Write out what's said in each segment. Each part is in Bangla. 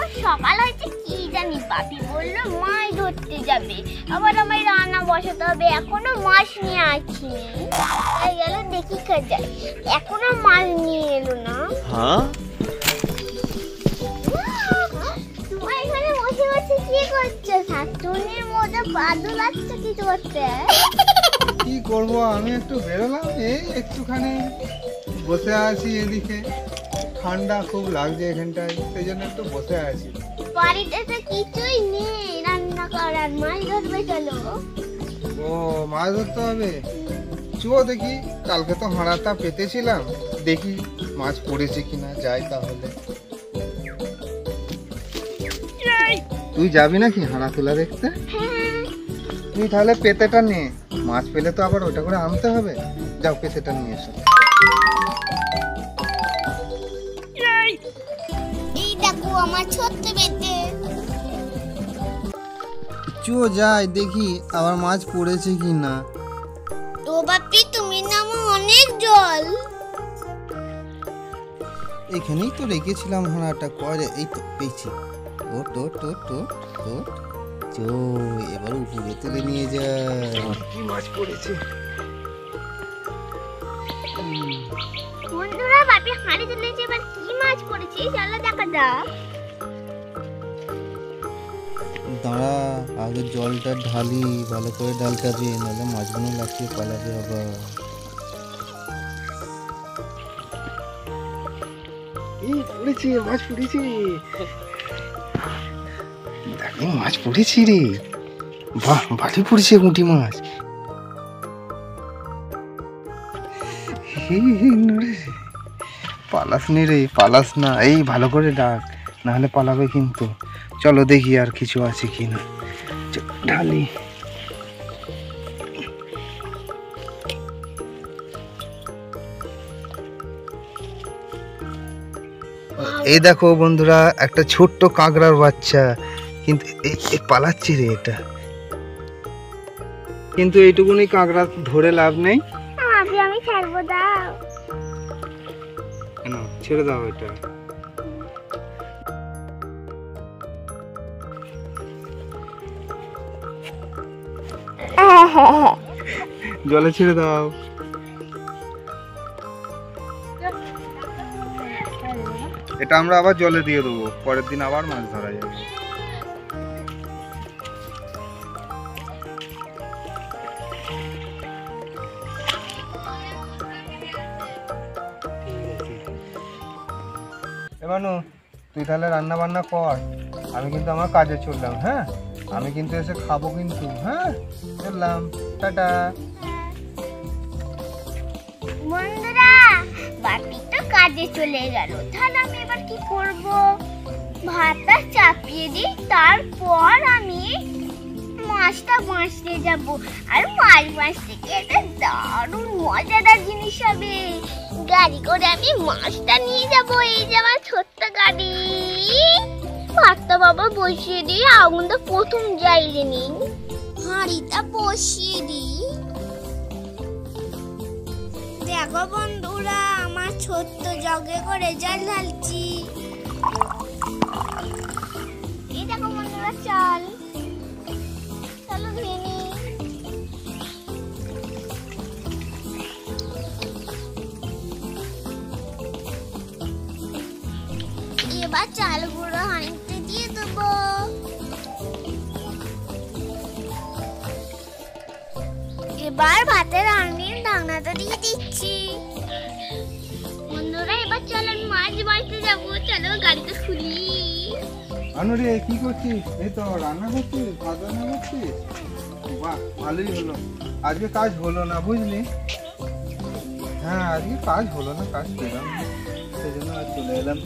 এখন সকাল হয়েছে কি জানি, বাপি বললো মাছ ধরতে যাবে, আবার আমায় রান্না বসাতে হবে, এখনো মাছ নিয়ে আসিনি। তাই গেল দেখি যায়, এখনো মাছ নিয়ে এলো না। তোমার এখানে বসে বসে কি করছো? শাশুড়ির মধ্যে পা দুলাচ্ছো কি করতে? কি করবো, আমি একটু বেরোলাম, এই একটুখানি বসে আছি এদিকে, ঠান্ডা খুব লাগছে এখানটায়, সেই জন্য একটু বসে আছি। বাড়িতে তো কিছুই নেই রান্না করার, মাছ ধরবে চলো। ও মাছ ধরতে হবে, চো দেখি, কালকে তো হাঁড়াটা পেতেছিলাম, দেখি মাছ পড়েছে কিনা, যাই তাহলে। তুই যাবি নাকি হাঁড়া তোলা দেখতে? তুই তাহলে পেতেটা নে, মাছ পেলে তো আবার ওটা করে আনতে হবে, যাও পেতেটা নিয়ে এসো। এই দেখো আমার ছোট্ট পেতে। চো যাই দেখি আবার মাছ পড়েছে কিনা। তো বাপি তুমি নামো, অনেক জল। এখানেই তো রেখেছিলাম হাঁড়াটা, করে এই তো পেয়েছি। ও তো তো তো তো চো, এবার উপরে তুলে নিয়ে যায়। কি মাছ পড়েছে বন্ধুরা, বাপি হাঁড়ি তুলেছে, এবার কি মাছ পড়েছে চলো দেখা যাক। দাঁড়া, আগে জলটা ঢালি, ভালো করে ঢালতে, নাহলে মাছগুলো লাফিয়ে পালাবে আবার। এই পড়েছে, মাছ পড়েছে, দেখো মাছ পড়েছি রে, বাহ ভালো পড়েছে গুটি মাছ। পালাস নি রে, পালাস না, এই ভালো করে ডাক, নাহলে পালাবে কিন্তু। চলো দেখি আর কিছু আছে কিনা, ঢালি। এই দেখো বন্ধুরা, একটা ছোট্ট কাঁকড়ার বাচ্চা, কিন্তু এই পালাচ্ছে রে এটা, কিন্তু এইটুকুনি কাঁকড়া ধরে লাভ নেই। আমি ছাড়বো, দাও। কেন ছেড়ে দাও এটা, জলে ছেড়ে দাও। এটা আমরা আবার জলে দিয়ে দেবো, পরের দিন আবার মাছ ধরা যাবে। এমানু, তুই তাহলে রান্না বান্না কর, আমি কিন্তু আমার কাজে চললাম। হ্যাঁ, আমি কিন্তু এসে খাবো কিন্তু। হ্যাঁ চললাম, টাটা। বন্ধুরা, বাপি তো কাজে চলে গেল, তাহলে আমি এবার কি করব? ভাতটা চাপিয়ে দিই, তারপর আমি মাছটা বাঁচতে যাব। আর মাছ বাঁচতে গিয়ে একটা দারুণ মজাদার জিনিস হবে, গাড়ি করে আমি মাছটা নিয়ে যাব। এই যে আমার ছোট্ট গাড়ি, ভাতটা বাবা বসিয়ে দিই, আগুনটা প্রথম জ্বালিয়ে নিই, হাঁড়িটা বসিয়ে দিই। দেখো বন্ধুরা, আমার ছোট্ট জগে করে জল ঢালছি। এই দেখো বন্ধুরা, চল চলো ধুয়ে নি। এবার চাল গুঁড়ো হাঁড়িতে দিয়ে দেবো। এবার ভাতের হাঁড়ির ঢাকনাটা দিয়ে দিচ্ছি। বন্ধুরা, এবার চল আমি মাছ বাঁচতে যাবো, চলো গাড়িটা খুলি। আনু রে, কি করছিস? এই তো রান্না করছিস, ভাত রান্না করছিস, বাহ ভালোই হলো। আজকে কাজ হলো না বুঝলি? হ্যাঁ আজকে কাজ হলো না, কাজ পেলাম না, সেই জন্য আজ চলে এলাম।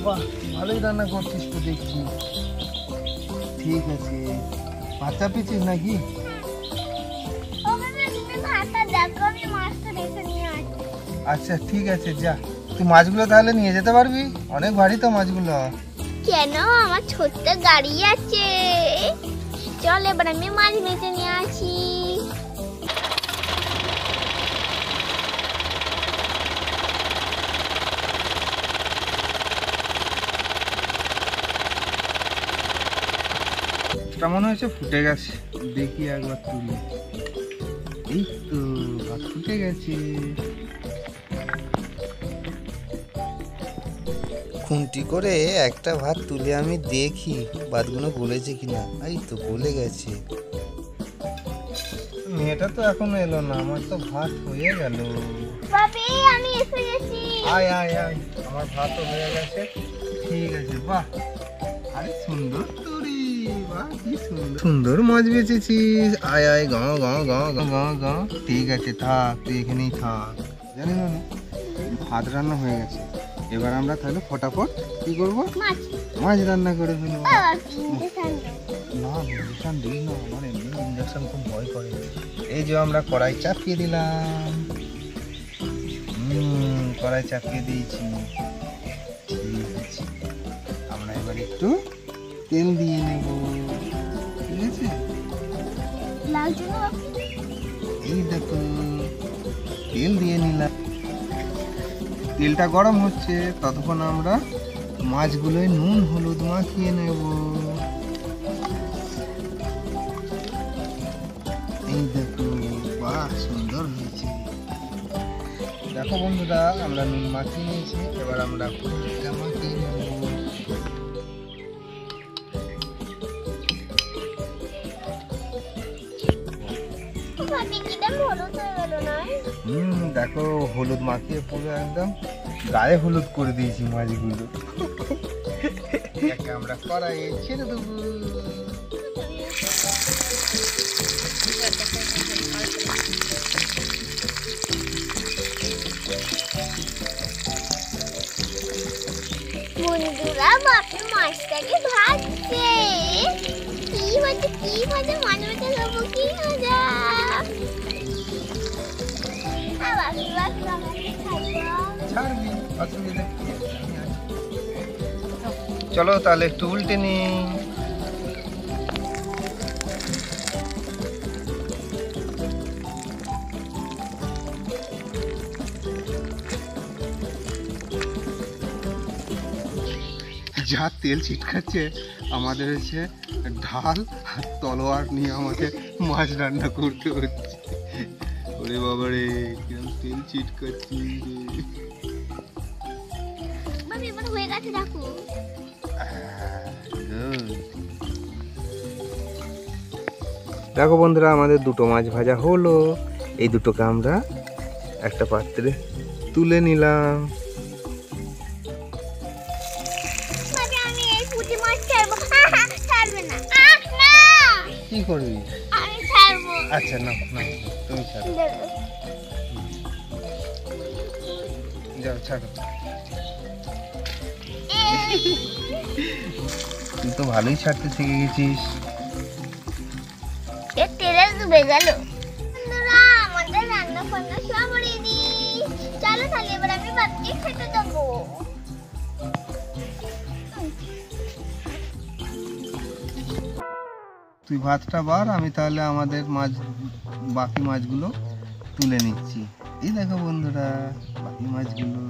বাহ ভালোই রান্না করছিস তো দেখছি। ঠিক আছে, ভাত চাপিয়েছিস নাকি? আচ্ছা ঠিক আছে, যা তুই মাছগুলো তাহলে নিয়ে যেতে পারবি, অনেক ভারী তো মাছগুলো। কেন, আমার ছোট্ট গাড়ি আছে, চল এবার আমি মাছ বেঁচে নিয়ে আসি। মাছটা মনে হচ্ছে ফুটে গেছে, দেখি একবার তুলি। এই তো ভাত ফুটে গেছে। খুন্তি করে একটা ভাত তুলে আমি দেখি ভাতগুলো গলেছে কিনা। এই তো গলে গেছে। মেয়েটা তো এখনো এলো না, আমার তো ভাত হয়ে গেল। বাপি আমি এসে গেছি। আয় আয় আয়, আমার ভাতও হয়ে গেছে। ঠিক আছে, বাহ, আরে সুন্দর তুরি, বাহ কি সুন্দর সুন্দর মাছ বেচেছিস। আয় আয়, গাঁ গাঁ গাঁ গাঁ গাঁ। ঠিক আছে থাক, তুই এখানেই থাক। জানি না, ভাত রান্না হয়ে গেছে। এবার আমরা তাহলে ফটাফট কি করবো, মাছ রান্না করে ফেলবো। না ইঞ্জেকশন দিই না, আমার এমনি ইঞ্জেকশন খুব ভয় করে। এই যে আমরা কড়াই চাপিয়ে দিলাম। কড়াই চাপিয়ে দিয়েছি। ঠিক আছে, আমরা এবার একটু তেল দিয়ে নেব। ঠিক আছে, এই দেখো তেল দিয়ে নিলাম। তেলটা গরম হচ্ছে, ততক্ষণ আমরা মাছগুলোয় নুন হলুদ মাখিয়ে নেব। এই দেখো, বাহ সুন্দর হয়েছে। দেখো বন্ধুরা, আমরা নুন মাখিয়ে নিয়েছি। এবার আমরা হলুদটা মাখিয়ে নেব। দেখো হলুদ মাখিয়ে পুরো একদম গায়ে হলুদ করে দিয়েছি মাছগুলো। আমরা কড়াইয়ে ছেড়ে দেবো। বন্ধুরা বাপি মাছটাকে ভাজছে। কি হচ্ছে, কি ভাজা, মাছ ভাজা খাবো, কি মজা। চলো তাহলে একটু উল্টে নি। যা তেল ছিটকাচ্ছে, আমাদের হচ্ছে ঢাল আর তলোয়ার নিয়ে আমাকে মাছ রান্না করতে হচ্ছে। ওরে বাবারে, কিরম তেল ছিটকাচ্ছি। দেখো বন্ধুরা, আমাদের দুটো মাছ ভাজা হলো। এই দুটোকে আমরা একটা পাত্রে তুলে নিলাম। কি করবি? আচ্ছা না না, তুমি ছাড়ো, যাও ছাড়ো। তুই তো ভালোই ছাড়তে শিখে গেছিস। তেলে ডুবে গেল। আমাদের রান্না বান্না সব রেডি। চলো তাহলে এবার আমি ভাতকে খেতে দেবো। তুই ভাতটা বার, আমি তাহলে আমাদের মাছ, বাকি মাছগুলো তুলে নিচ্ছি। এই দেখো বন্ধুরা, বাকি মাছগুলো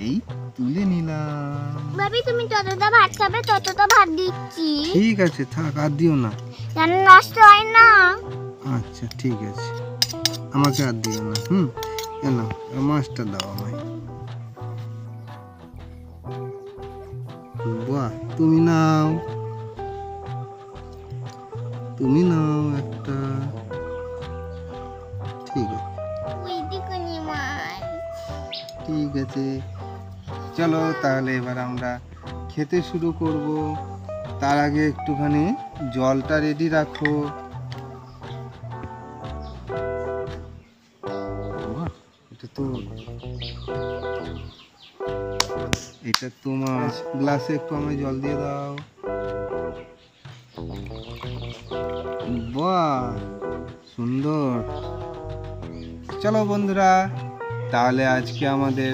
এই তুলে নিলাম। ভাবি তুমি যতটা ভাত খাবে ততটা ভাত দিচ্ছি। ঠিক আছে থাক, আর দিও না, যেন নষ্ট হয় না। আচ্ছা ঠিক আছে, আমাকে আর দিও না। কেন, মাছটা দাও আমায়। বাহ, তুমি নাও, তুমি নাও একটা। ঠিক আছে, ঠিক আছে, চলো তাহলে এবার আমরা খেতে শুরু করব। তার আগে একটুখানি জলটা রেডি রাখো। এটা তোমার গ্লাসে একটু আমায় জল দিয়ে দাও। বাহ সুন্দর। চলো বন্ধুরা, তাহলে আজকে আমাদের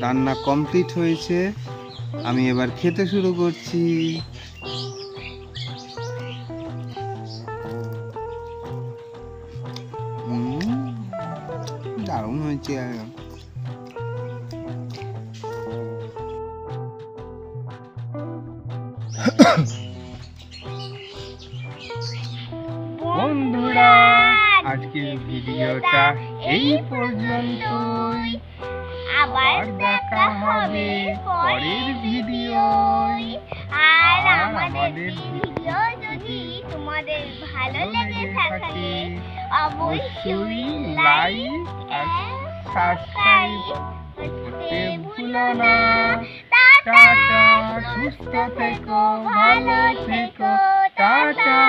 রান্না কমপ্লিট হয়েছে। আমি এবার খেতে শুরু করছি। দারুণ হয়েছে। বন্ধুরা, আজকের ভিডিওটা এই পর্যন্তই। আবার দেখা হবে পরের ভিডিওয়। আর আমাদের ভিডিও যদি তোমাদের ভালো লেগে থাকে অবশ্যই লাইক আর সাবস্ক্রাইব করতে ভুলো না। টাটা, সুস্থ থেকো, ভালো থেকো, টাটা।